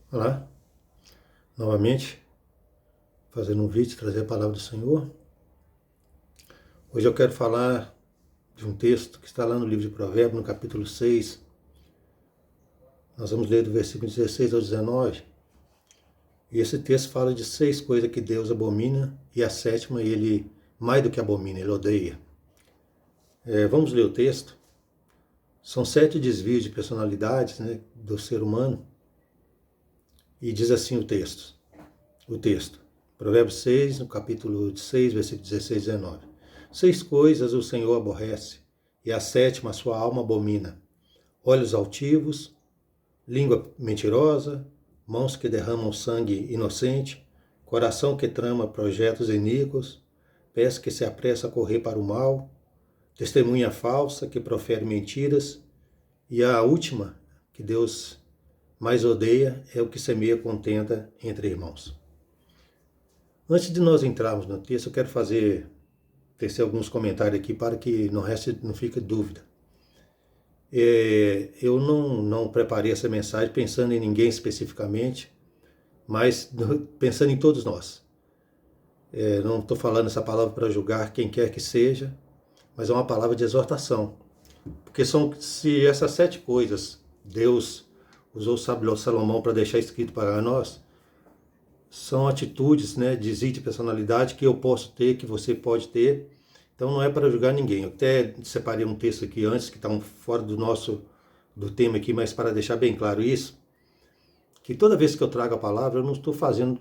Olá, novamente, fazendo um vídeo, trazer a palavra do Senhor. Hoje eu quero falar de um texto que está lá no livro de Provérbios, no capítulo 6. Nós vamos ler do versículo 16 ao 19. E esse texto fala de 6 coisas que Deus abomina, e a sétima ele, mais do que abomina, ele odeia. Vamos ler o texto. São 7 desvios de personalidades, né, do ser humano. E diz assim o texto. Provérbios 6, no capítulo 6, versículo 16 e 19. 6 coisas o Senhor aborrece, e a sétima a sua alma abomina: olhos altivos, língua mentirosa, mãos que derramam sangue inocente, coração que trama projetos iníquos, pés que se apressa a correr para o mal, testemunha falsa que profere mentiras, e a última, que Deus mais odeia, é o que semeia contenda entre irmãos. Antes de nós entrarmos no texto, eu quero tecer alguns comentários aqui para que não fique dúvida. Eu não preparei essa mensagem pensando em ninguém especificamente, mas pensando em todos nós. Não estou falando essa palavra para julgar quem quer que seja, mas é uma palavra de exortação. Porque se essas 7 coisas Deus usou Salomão para deixar escrito para nós, são atitudes, né, de personalidade que eu posso ter, que você pode ter. Então não é para julgar ninguém. Eu até separei um texto aqui antes, que está fora do tema aqui, mas para deixar bem claro isso, que toda vez que eu trago a palavra, eu não estou fazendo...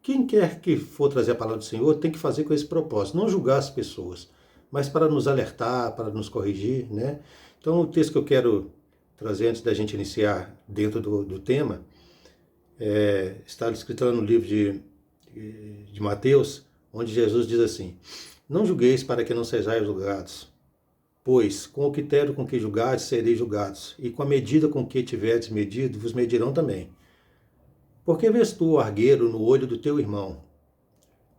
Quem quer que for trazer a palavra do Senhor tem que fazer com esse propósito, não julgar as pessoas, mas para nos alertar, para nos corrigir, né? Então o texto que eu quero trazer antes da gente iniciar dentro do tema, está escrito lá no livro de Mateus, onde Jesus diz assim: não julgueis para que não sejais julgados, pois com o critério com que julgares sereis julgados, e com a medida com que tiverdes medido, vos medirão também. Porque vês tu o argueiro no olho do teu irmão,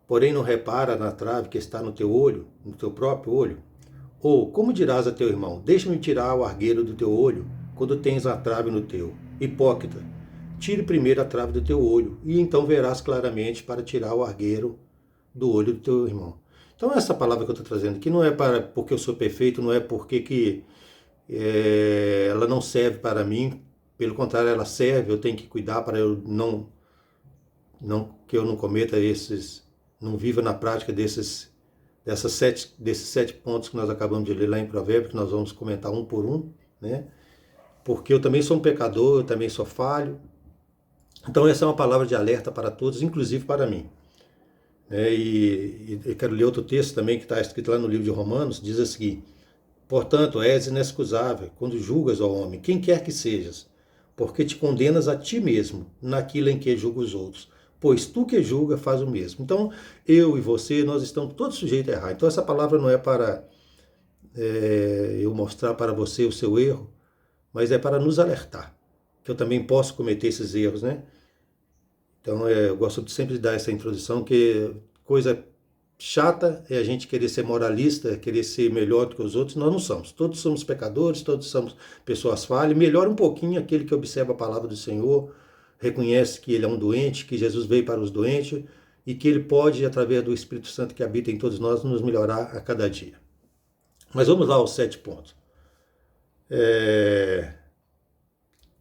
porém não repara na trave que está no teu olho, no teu próprio olho? Ou como dirás a teu irmão: deixa-me tirar o argueiro do teu olho, quando tens a trave no teu? Hipócrita, tire primeiro a trave do teu olho, e então verás claramente para tirar o argueiro do olho do teu irmão. Então essa palavra que eu estou trazendo aqui não é porque eu sou perfeito, não é porque ela não serve para mim. Pelo contrário, ela serve, eu tenho que cuidar para eu que eu não cometa não viva na prática desses 7 pontos que nós acabamos de ler lá em Provérbios, que nós vamos comentar um por um, né? Porque eu também sou um pecador, eu também sou falho. Então essa é uma palavra de alerta para todos, inclusive para mim. E eu quero ler outro texto também que está escrito lá no livro de Romanos, diz assim: portanto, és inexcusável quando julgas ao homem, quem quer que sejas, porque te condenas a ti mesmo naquilo em que julga os outros. Pois tu que julga faz o mesmo. Então, eu e você, nós estamos todos sujeitos a errar. Então essa palavra não é para eu mostrar para você o seu erro, mas é para nos alertar, que eu também posso cometer esses erros, né? Então eu gosto sempre de dar essa introdução, que coisa chata é a gente querer ser moralista, querer ser melhor do que os outros. Nós não somos. Todos somos pecadores, todos somos pessoas falhas. Melhora um pouquinho aquele que observa a palavra do Senhor, reconhece que ele é um doente, que Jesus veio para os doentes e que ele pode, através do Espírito Santo que habita em todos nós, nos melhorar a cada dia. Mas vamos lá aos 7 pontos.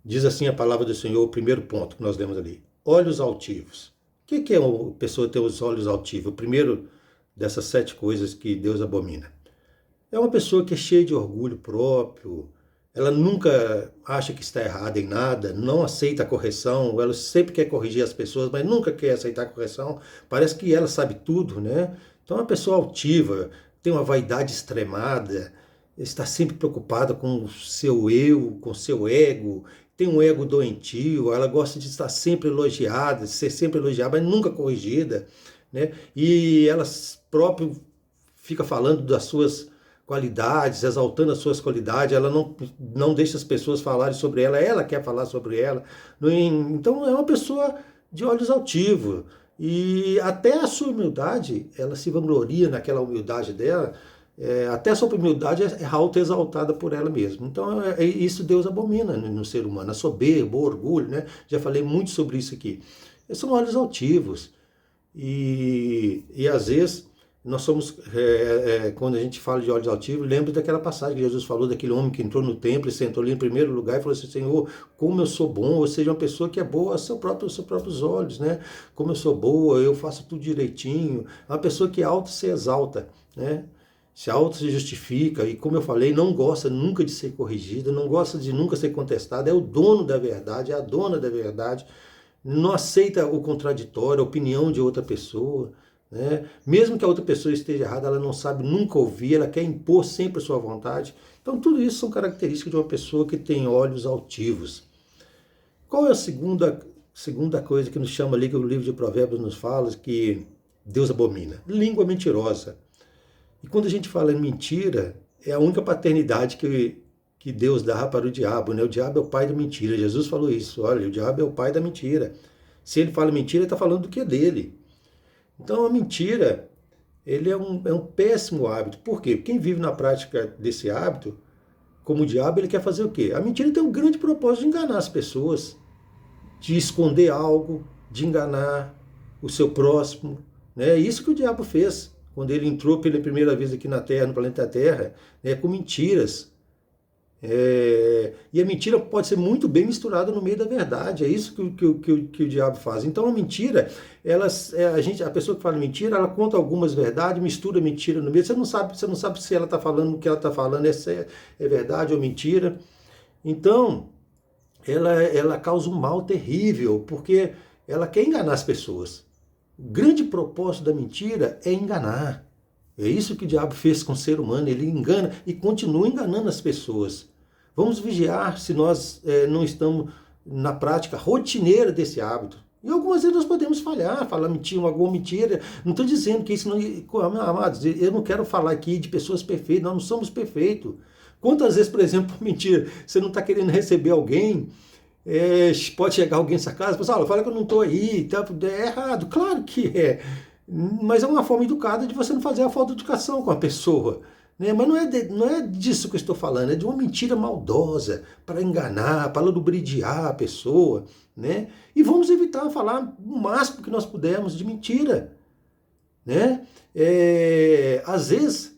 Diz assim a palavra do Senhor, o primeiro ponto que nós lemos ali: olhos altivos. O que é uma pessoa ter os olhos altivos? O primeiro dessas 7 coisas que Deus abomina. É uma pessoa que é cheia de orgulho próprio, ela nunca acha que está errada em nada, não aceita a correção, ela sempre quer corrigir as pessoas, mas nunca quer aceitar a correção, parece que ela sabe tudo, né? Então é uma pessoa altiva, tem uma vaidade extremada, está sempre preocupada com o seu eu, com o seu ego, tem um ego doentio, ela gosta de estar sempre elogiada, de ser sempre elogiada, mas nunca corrigida, né? E ela próprio fica falando das suas qualidades, exaltando as suas qualidades, ela não deixa as pessoas falarem sobre ela quer falar sobre ela. Então é uma pessoa de olhos altivos. E até a sua humildade, ela se vangloria naquela humildade dela, até a sua humildade é autoexaltada por ela mesma. Então, isso Deus abomina no ser humano, a soberba, o orgulho, né? Já falei muito sobre isso aqui. São olhos altivos. E às vezes, nós somos, quando a gente fala de olhos altivos, lembra daquela passagem que Jesus falou daquele homem que entrou no templo e sentou ali em primeiro lugar e falou assim: Senhor, como eu sou bom, ou seja, uma pessoa que é boa aos seus próprios olhos, né? Como eu sou boa, eu faço tudo direitinho. Uma pessoa que auto se exalta, né? Se auto se justifica e, como eu falei, não gosta nunca de ser corrigida, não gosta de nunca ser contestada, é o dono da verdade, é a dona da verdade, não aceita o contraditório, a opinião de outra pessoa, né? Mesmo que a outra pessoa esteja errada, ela não sabe nunca ouvir, ela quer impor sempre a sua vontade. Então tudo isso são características de uma pessoa que tem olhos altivos. Qual é a segunda coisa que nos chama ali, que o livro de Provérbios nos fala, que Deus abomina? Língua mentirosa. E quando a gente fala em mentira, é a única paternidade que Deus dá para o diabo, né? O diabo é o pai da mentira. Jesus falou isso, olha, o diabo é o pai da mentira. Se ele fala mentira, ele está falando do que é dele. Então a mentira, ele é um péssimo hábito. Por quê? Quem vive na prática desse hábito, como o diabo, ele quer fazer o quê? A mentira tem um grande propósito de enganar as pessoas, de esconder algo, de enganar o seu próximo. Né? É isso que o diabo fez quando ele entrou pela primeira vez aqui na Terra, no planeta Terra, né, com mentiras. E a mentira pode ser muito bem misturada no meio da verdade. É isso que o diabo faz. Então a mentira, a pessoa que fala mentira, ela conta algumas verdades, mistura mentira no meio. Você não sabe se ela está falando o que ela está falando é verdade ou mentira. Então ela causa um mal terrível, porque ela quer enganar as pessoas. O grande propósito da mentira é enganar. É isso que o diabo fez com o ser humano. Ele engana e continua enganando as pessoas. Vamos vigiar se nós não estamos na prática rotineira desse hábito. E algumas vezes nós podemos falhar, falar mentira, alguma mentira. Não estou dizendo que isso não... Amados, eu não quero falar aqui de pessoas perfeitas. Nós não somos perfeitos. Quantas vezes, por exemplo, mentira, você não está querendo receber alguém... pode chegar alguém nessa casa e falar, fala que eu não estou aí, tá, é errado, claro que é, mas é uma forma educada de você não fazer a falta de educação com a pessoa, né? Mas não é disso que eu estou falando, é de uma mentira maldosa, para enganar, para ludibriar a pessoa, né? E vamos evitar falar o máximo que nós pudermos de mentira, né? Às vezes,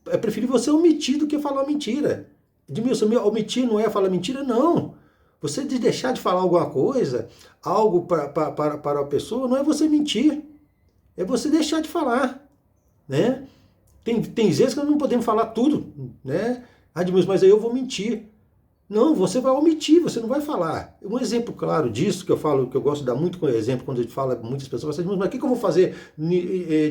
é preferível você omitir do que falar mentira. Edmilson, omitir não é falar mentira? Não. Você deixar de falar alguma coisa, algo para a pessoa, não é você mentir. É você deixar de falar, né? Tem vezes que nós não podemos falar tudo, né? Mas aí eu vou mentir. Não, você vai omitir, você não vai falar. Um exemplo claro disso, que eu falo, que eu gosto de dar muito como exemplo, quando a gente fala, muitas pessoas falam assim, mas o que eu vou fazer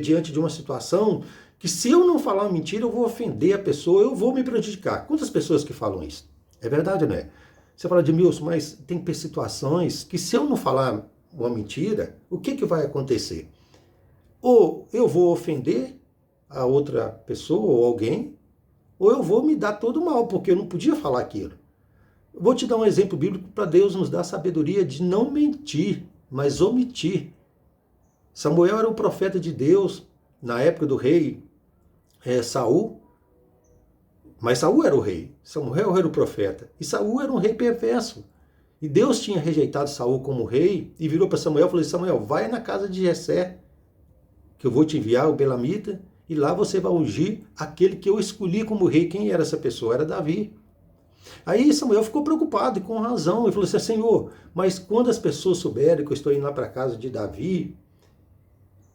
diante de uma situação que, se eu não falar uma mentira, eu vou ofender a pessoa, eu vou me prejudicar? Quantas pessoas que falam isso? É verdade, não é? Você fala, Edmilson, mas tem situações que, se eu não falar uma mentira, o que vai acontecer? Ou eu vou ofender a outra pessoa ou alguém, ou eu vou me dar todo mal, porque eu não podia falar aquilo. Vou te dar um exemplo bíblico para Deus nos dar a sabedoria de não mentir, mas omitir. Samuel era o profeta de Deus na época do rei Saul, mas Saul era o rei, Samuel era o profeta, e Saul era um rei perverso. E Deus tinha rejeitado Saul como rei, e virou para Samuel e falou assim, Samuel, vai na casa de Jessé, que eu vou te enviar, o Belamita, e lá você vai ungir aquele que eu escolhi como rei. Quem era essa pessoa? Era Davi. Aí Samuel ficou preocupado, e com razão, e falou assim, Senhor, mas quando as pessoas souberem que eu estou indo lá para a casa de Davi,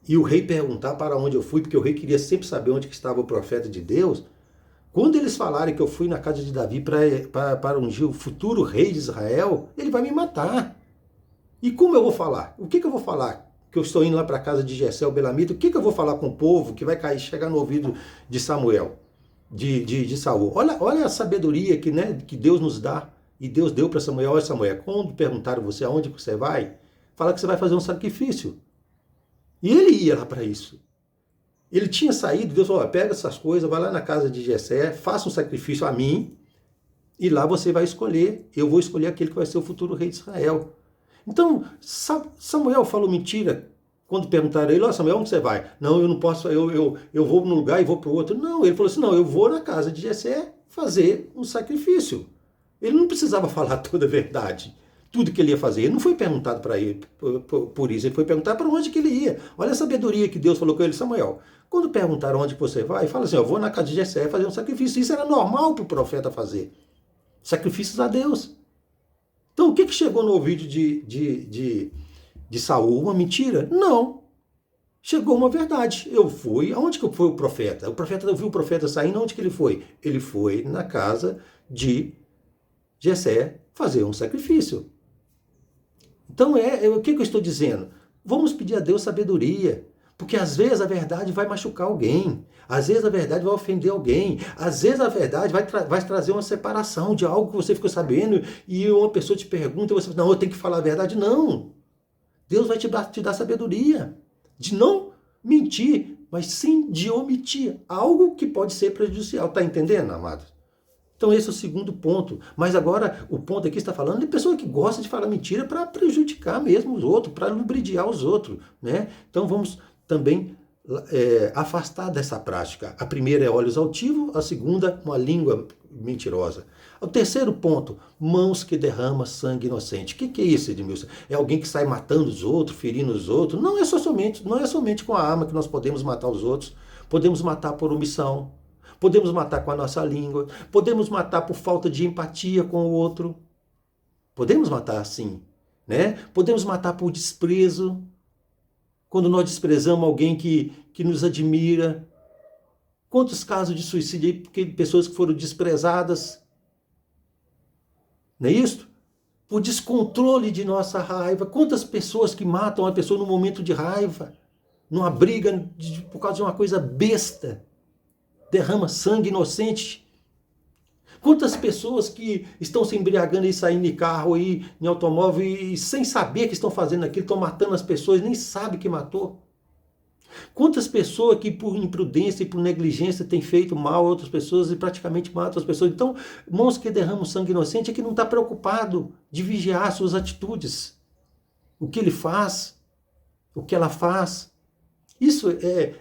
e o rei perguntar para onde eu fui, porque o rei queria sempre saber onde que estava o profeta de Deus, quando eles falarem que eu fui na casa de Davi para ungir o futuro rei de Israel, ele vai me matar. E como eu vou falar? O que eu vou falar? Que eu estou indo lá para a casa de Jessé, o Belamita, o que eu vou falar com o povo que vai chegar no ouvido de Samuel, de Saul? Olha a sabedoria que Deus nos dá. E Deus deu para Samuel, olha Samuel, quando perguntaram você aonde você vai, fala que você vai fazer um sacrifício. E ele ia lá para isso. Ele tinha saído, Deus falou, pega essas coisas, vai lá na casa de Jessé, faça um sacrifício a mim, e lá você vai escolher, eu vou escolher aquele que vai ser o futuro rei de Israel. Então, Samuel falou mentira Quando perguntaram a ele, ó Samuel, onde você vai? Não, eu não posso, eu vou num lugar e vou para o outro. Não, ele falou assim, não, eu vou na casa de Jessé fazer um sacrifício. Ele não precisava falar toda a verdade, tudo que ele ia fazer. Ele não foi perguntado para ele por isso, ele foi perguntar para onde que ele ia. Olha a sabedoria que Deus falou com ele, Samuel. Quando perguntaram onde você vai, fala assim, eu vou na casa de Jessé fazer um sacrifício. Isso era normal para o profeta fazer. Sacrifícios a Deus. Então, o que chegou no ouvido de Saul? Uma mentira? Não. Chegou uma verdade. Eu fui. Aonde que foi o profeta? O profeta viu o profeta saindo. Onde que ele foi? Ele foi na casa de Jessé fazer um sacrifício. Então, o que eu estou dizendo? Vamos pedir a Deus sabedoria. Porque às vezes a verdade vai machucar alguém. Às vezes a verdade vai ofender alguém. Às vezes a verdade vai trazer uma separação de algo que você ficou sabendo e uma pessoa te pergunta e você fala, não, eu tenho que falar a verdade. Não. Deus vai te dar sabedoria de não mentir, mas sim de omitir algo que pode ser prejudicial. Está entendendo, amados? Então esse é o segundo ponto. Mas agora o ponto aqui está falando de pessoa que gosta de falar mentira para prejudicar mesmo os outros, para lubridiar os outros, né? Então vamos também afastar dessa prática. A primeira é olhos altivos, a segunda, uma língua mentirosa. O terceiro ponto, mãos que derramam sangue inocente. O que é isso, Edmilson? É alguém que sai matando os outros, ferindo os outros? Não é somente com a arma que nós podemos matar os outros. Podemos matar por omissão, podemos matar com a nossa língua, podemos matar por falta de empatia com o outro. Podemos matar assim, né? Podemos matar por desprezo. Quando nós desprezamos alguém que nos admira. Quantos casos de suicídio de pessoas que foram desprezadas? Não é isso? Por descontrole de nossa raiva. Quantas pessoas que matam a pessoa no momento de raiva, numa briga por causa de uma coisa besta, derrama sangue inocente. Quantas pessoas que estão se embriagando e saindo de carro e em automóvel e sem saber que estão fazendo aquilo, estão matando as pessoas, nem sabem que matou. Quantas pessoas que por imprudência e por negligência têm feito mal a outras pessoas e praticamente matam as pessoas. Então, mãos que derramam sangue inocente é que não está preocupado de vigiar suas atitudes. O que ele faz, o que ela faz. Isso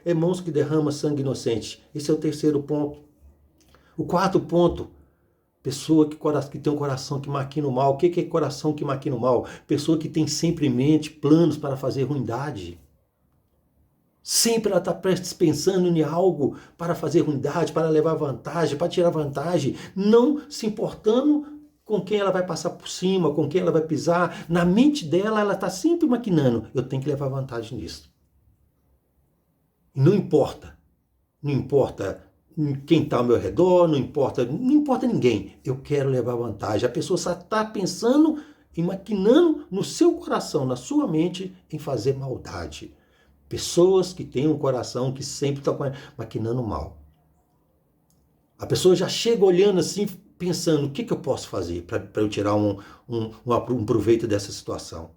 é mãos que derramam sangue inocente. Esse é o terceiro ponto. O quarto ponto, pessoa que tem um coração que maquina o mal. O que é coração que maquina o mal? Pessoa que tem sempre em mente planos para fazer ruindade. Sempre ela está pensando em algo para fazer ruindade, para levar vantagem, para tirar vantagem, não se importando com quem ela vai passar por cima, com quem ela vai pisar. Na mente dela, ela está sempre maquinando, eu tenho que levar vantagem nisso. Não importa quem está ao meu redor, não importa ninguém, eu quero levar vantagem. A pessoa só está pensando e maquinando no seu coração, na sua mente, em fazer maldade. Pessoas que têm um coração que sempre estão maquinando mal. A pessoa já chega olhando assim, pensando, o que eu posso fazer para eu tirar um proveito dessa situação?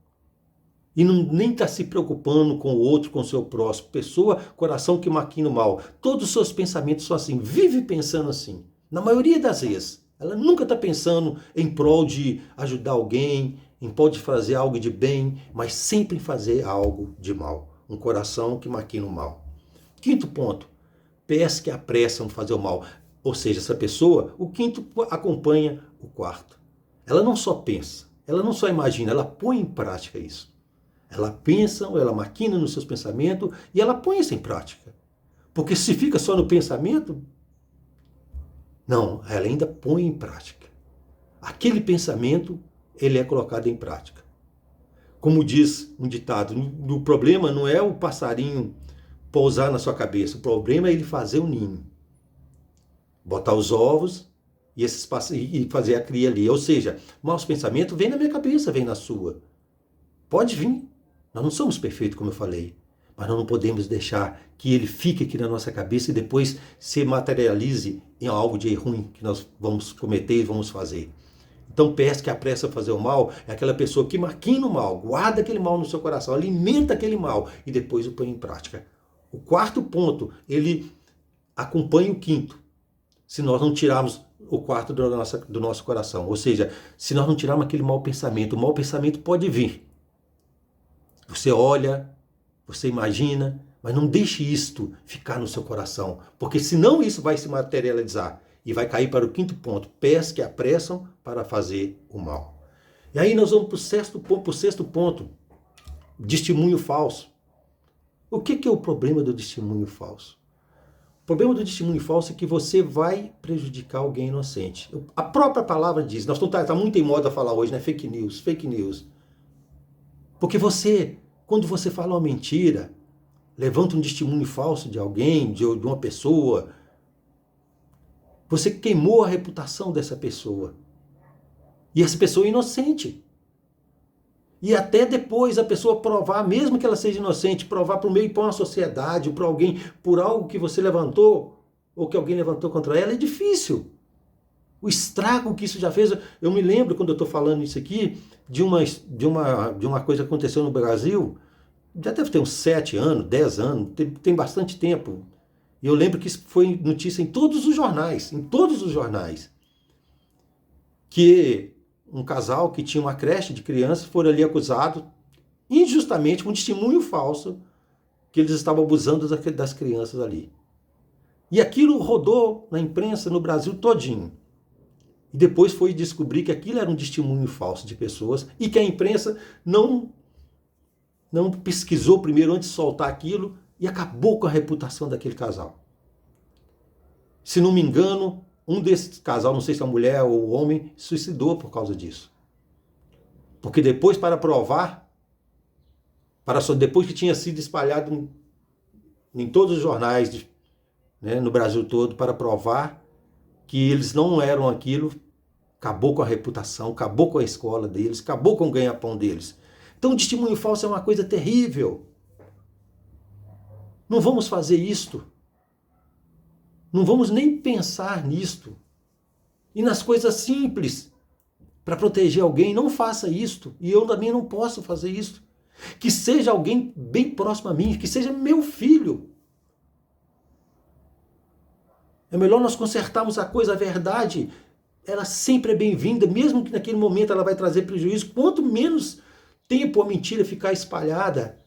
E nem está se preocupando com o outro, com o seu próximo. Pessoa, coração que maquina o mal. Todos os seus pensamentos são assim, vive pensando assim. Na maioria das vezes, ela nunca está pensando em prol de ajudar alguém, em prol de fazer algo de bem, mas sempre em fazer algo de mal. Um coração que maquina o mal. Quinto ponto, pés que apressam fazer o mal. Ou seja, essa pessoa, o quinto acompanha o quarto. Ela não só pensa, ela não só imagina, ela põe em prática isso. Ela pensa, ela maquina nos seus pensamentos e ela põe isso em prática. Porque se fica só no pensamento, não, ela ainda põe em prática. Aquele pensamento, ele é colocado em prática. Como diz um ditado, o problema não é o passarinho pousar na sua cabeça, o problema é ele fazer o ninho. Botar os ovos e fazer a cria ali. Ou seja, maus pensamentos vêm na minha cabeça, vêm na sua. Pode vir. Nós não somos perfeitos, como eu falei. Mas nós não podemos deixar que ele fique aqui na nossa cabeça e depois se materialize em algo de ruim que nós vamos cometer e vamos fazer. Então, pés que apressa a fazer o mal é aquela pessoa que maquina o mal, guarda aquele mal no seu coração, alimenta aquele mal e depois o põe em prática. O quarto ponto, ele acompanha o quinto. Se nós não tirarmos o quarto do nosso coração, ou seja, se nós não tirarmos aquele mau pensamento, o mau pensamento pode vir. Você olha você imagina, mas não deixe isto ficar no seu coração, porque senão isso vai se materializar e vai cair para o quinto ponto: pés que apressam para fazer o mal. E aí nós vamos para o sexto ponto, testemunho falso. O que é o problema do testemunho falso? O problema do testemunho falso é que você vai prejudicar alguém inocente. A própria palavra diz, nós está muito em moda falar hoje, né? Fake news, fake news. Porque quando você fala uma mentira, levanta um testemunho falso de alguém, de uma pessoa, você queimou a reputação dessa pessoa. E essa pessoa é inocente. E até depois a pessoa provar, mesmo que ela seja inocente, provar por meio de uma sociedade, por alguém, por algo que você levantou, ou que alguém levantou contra ela, é difícil. O estrago que isso já fez. Eu me lembro, quando eu estou falando isso aqui, de uma coisa que aconteceu no Brasil, já deve ter uns 7 anos, 10 anos, tem bastante tempo. E eu lembro que isso foi notícia em todos os jornais, que um casal que tinha uma creche de crianças foram ali acusados, injustamente, com um testemunho falso, que eles estavam abusando das crianças ali. E aquilo rodou na imprensa no Brasil todinho. E depois foi descobrir que aquilo era um testemunho falso de pessoas e que a imprensa não pesquisou primeiro antes de soltar aquilo e acabou com a reputação daquele casal. Se não me engano, um desses casal, não sei se é a mulher ou o homem, suicidou por causa disso. Porque depois, para provar, depois que tinha sido espalhado em todos os jornais, né, no Brasil todo, para provar que eles não eram aquilo, acabou com a reputação, acabou com a escola deles, acabou com o ganha-pão deles. Então, o testemunho falso é uma coisa terrível. Não vamos fazer isto. Não vamos nem pensar nisto. E nas coisas simples, para proteger alguém, não faça isto. E eu também não posso fazer isto. Que seja alguém bem próximo a mim, que seja meu filho. É melhor nós consertarmos a coisa, a verdade. Ela sempre é bem-vinda, mesmo que naquele momento ela vai trazer prejuízo. Quanto menos tempo a mentira ficar espalhada,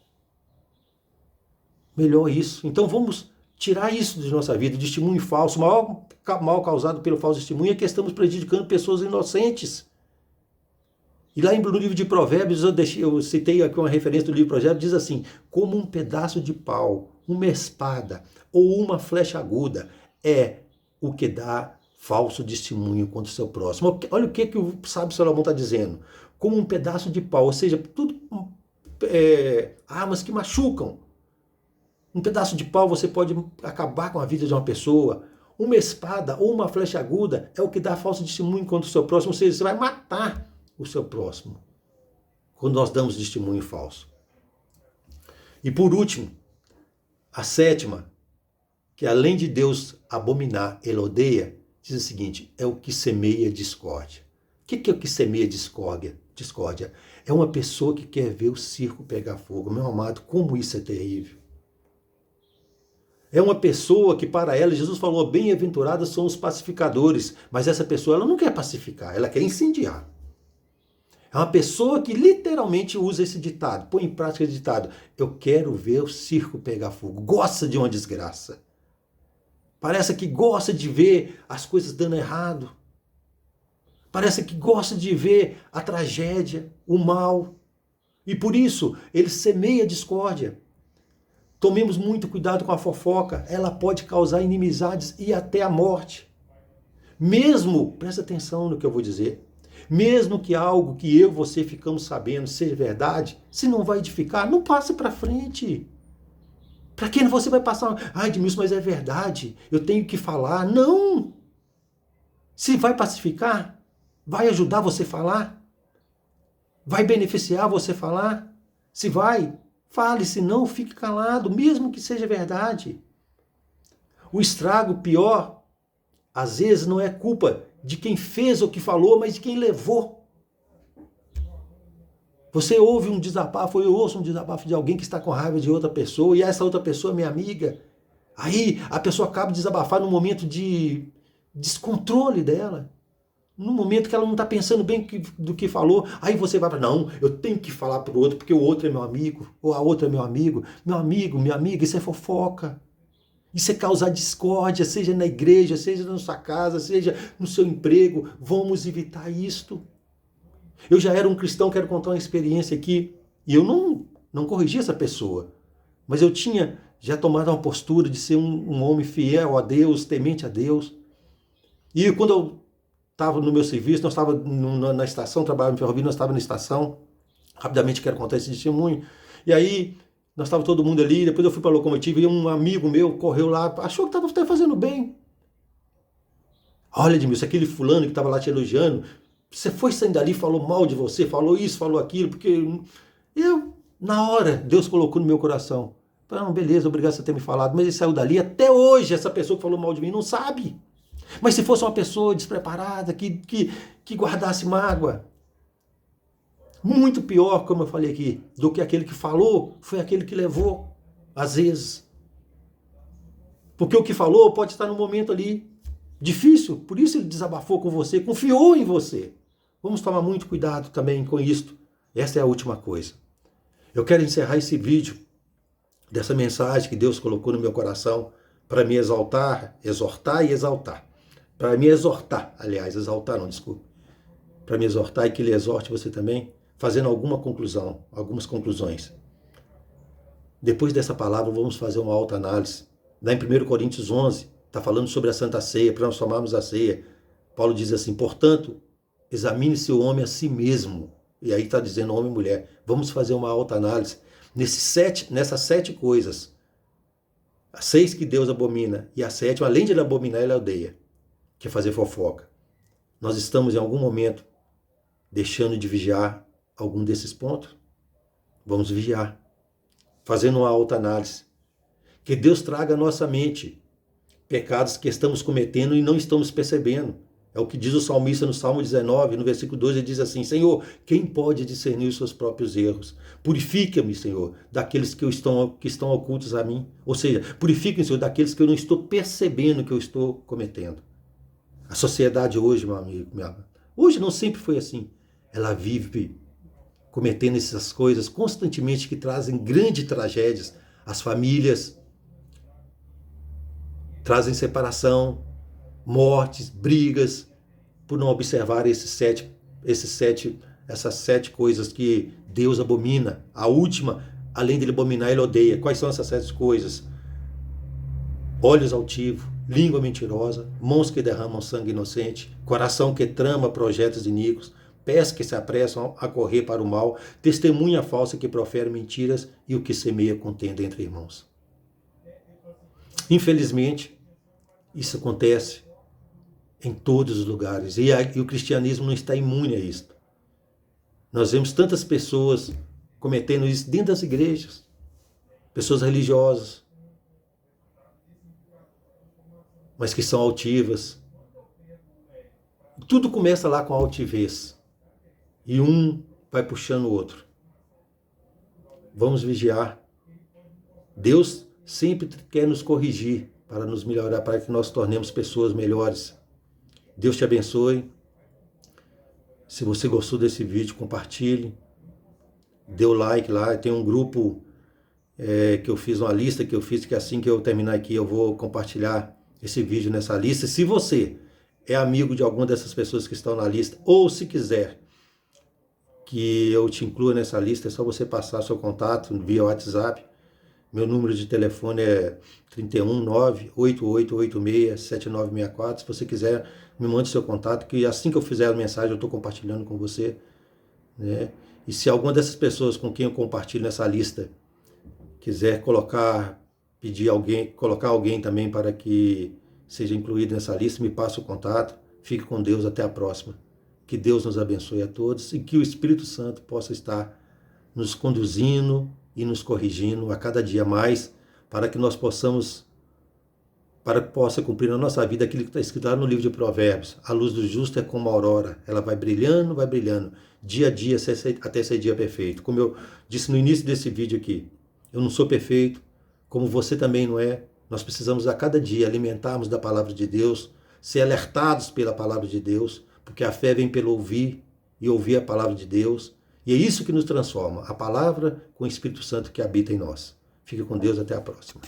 melhor isso. Então vamos tirar isso de nossa vida, testemunho falso. O maior mal causado pelo falso testemunho é que estamos prejudicando pessoas inocentes. E lá no livro de Provérbios, eu citei aqui uma referência do livro de Provérbios, diz assim: como um pedaço de pau, uma espada ou uma flecha aguda é o que dá falso testemunho contra o seu próximo. Olha o que o sábio Salomão está dizendo. Como um pedaço de pau, ou seja, tudo armas que machucam. Um pedaço de pau você pode acabar com a vida de uma pessoa. Uma espada ou uma flecha aguda é o que dá falso testemunho contra o seu próximo. Ou seja, você vai matar o seu próximo quando nós damos testemunho falso. E por último, a sétima, que além de Deus abominar, ele odeia, diz o seguinte: é o que semeia discórdia. O que é o que semeia discórdia? É uma pessoa que quer ver o circo pegar fogo. Meu amado, como isso é terrível. É uma pessoa que, para ela, Jesus falou, bem-aventurados são os pacificadores. Mas essa pessoa, ela não quer pacificar, ela quer incendiar. É uma pessoa que literalmente usa esse ditado, põe em prática esse ditado. Eu quero ver o circo pegar fogo. Gosta de uma desgraça. Parece que gosta de ver as coisas dando errado. Parece que gosta de ver a tragédia, o mal. E por isso, ele semeia discórdia. Tomemos muito cuidado com a fofoca. Ela pode causar inimizades e até a morte. Mesmo, presta atenção no que eu vou dizer, mesmo que algo que eu e você ficamos sabendo seja verdade, se não vai edificar, não passe para frente. Para que você vai passar? Ai, Edmilson, mas é verdade, eu tenho que falar. Não! Se vai pacificar, vai ajudar você a falar? Vai beneficiar você falar? Se vai, fale, se não, fique calado, mesmo que seja verdade. O estrago pior, às vezes, não é culpa de quem fez ou que falou, mas de quem levou. Você ouve um desabafo, eu ouço um desabafo de alguém que está com raiva de outra pessoa, e essa outra pessoa é minha amiga. Aí a pessoa acaba de desabafar num momento de descontrole dela. no momento que ela não está pensando bem do que falou, aí você vai para, não, eu tenho que falar para o outro, porque o outro é meu amigo, ou a outra é meu amigo, minha amiga, isso é fofoca. Isso é causar discórdia, seja na igreja, seja na sua casa, seja no seu emprego. Vamos evitar isto. Eu já era um cristão, quero contar uma experiência aqui, e eu não corrigi essa pessoa, mas eu tinha já tomado uma postura de ser um homem fiel a Deus, temente a Deus. E quando eu estava no meu serviço, nós estávamos na estação, trabalhava em ferrovia, nós estávamos na estação, rapidamente quero contar esse testemunho, e aí nós estávamos todo mundo ali, depois eu fui para a locomotiva e um amigo meu correu lá, achou que estava até fazendo bem. Olha, Edmilson, aquele fulano que estava lá te elogiando, você foi saindo dali, falou mal de você, falou isso, falou aquilo, porque eu, na hora, Deus colocou no meu coração. Falei, não, beleza, obrigado por você ter me falado, mas ele saiu dali, até hoje essa pessoa que falou mal de mim não sabe. Mas se fosse uma pessoa despreparada, que guardasse mágoa, muito pior, como eu falei aqui, do que aquele que falou, foi aquele que levou, às vezes. Porque o que falou pode estar no momento ali difícil, por isso ele desabafou com você, confiou em você. Vamos tomar muito cuidado também com isto. Essa é a última coisa. Eu quero encerrar esse vídeo dessa mensagem que Deus colocou no meu coração para me exaltar, exortar e exaltar. Para me exortar, aliás, exaltar não, desculpe. Para me exortar e que Ele exorte você também, fazendo algumas conclusões. Depois dessa palavra, vamos fazer uma autoanálise. Lá em 1 Coríntios 11, está falando sobre a Santa Ceia, para nós tomarmos a ceia. Paulo diz assim, portanto, examine-se o homem a si mesmo. E aí está dizendo homem e mulher. Vamos fazer uma autoanálise nessas 7 coisas. As 6 que Deus abomina e a 7ª, além de ele abominar, ele odeia, que é fazer fofoca. Nós estamos em algum momento deixando de vigiar algum desses pontos? Vamos vigiar, fazendo uma autoanálise. Que Deus traga à nossa mente pecados que estamos cometendo e não estamos percebendo. É o que diz o salmista no Salmo 19, no versículo 12, ele diz assim, Senhor, quem pode discernir os seus próprios erros? Purifica-me, Senhor, daqueles que estão ocultos a mim. Ou seja, purifica-me, Senhor, daqueles que eu não estou percebendo que eu estou cometendo. A sociedade hoje, meu amigo, hoje não sempre foi assim. Ela vive cometendo essas coisas constantemente que trazem grandes tragédias. As famílias trazem separação, mortes, brigas, por não observar essas 7 coisas que Deus abomina. A última, além dele abominar, ele odeia. Quais são essas 7 coisas? Olhos altivos, língua mentirosa, mãos que derramam sangue inocente, coração que trama projetos iníquos, pés que se apressam a correr para o mal, testemunha falsa que profere mentiras e o que semeia contenda entre irmãos. Infelizmente, isso acontece em todos os lugares e o cristianismo não está imune a isso. Nós vemos tantas pessoas cometendo isso dentro das igrejas, pessoas religiosas, mas que são altivas. Tudo começa lá com a altivez. E um vai puxando o outro. Vamos vigiar. Deus sempre quer nos corrigir para nos melhorar, para que nós tornemos pessoas melhores. Deus te abençoe. Se você gostou desse vídeo, compartilhe. Dê o like lá. Tem um grupo que eu fiz, uma lista que eu fiz, que assim que eu terminar aqui eu vou compartilhar esse vídeo nessa lista. Se você é amigo de alguma dessas pessoas que estão na lista, ou se quiser que eu te inclua nessa lista, é só você passar seu contato via WhatsApp. Meu número de telefone é 319-8886-7964. Se você quiser, me mande seu contato, que assim que eu fizer a mensagem eu estou compartilhando com você, né? E se alguma dessas pessoas com quem eu compartilho nessa lista quiser colocar alguém também para que seja incluído nessa lista, me passe o contato. Fique com Deus, até a próxima. Que Deus nos abençoe a todos e que o Espírito Santo possa estar nos conduzindo e nos corrigindo a cada dia mais, para que possa cumprir na nossa vida aquilo que está escrito lá no livro de Provérbios. A luz do justo é como a aurora, ela vai brilhando, dia a dia, até ser dia perfeito. Como eu disse no início desse vídeo aqui, eu não sou perfeito, como você também não é. Nós precisamos a cada dia alimentarmos da palavra de Deus, ser alertados pela palavra de Deus, porque a fé vem pelo ouvir e ouvir a palavra de Deus, e é isso que nos transforma, a palavra com o Espírito Santo que habita em nós. Fique com Deus, até a próxima.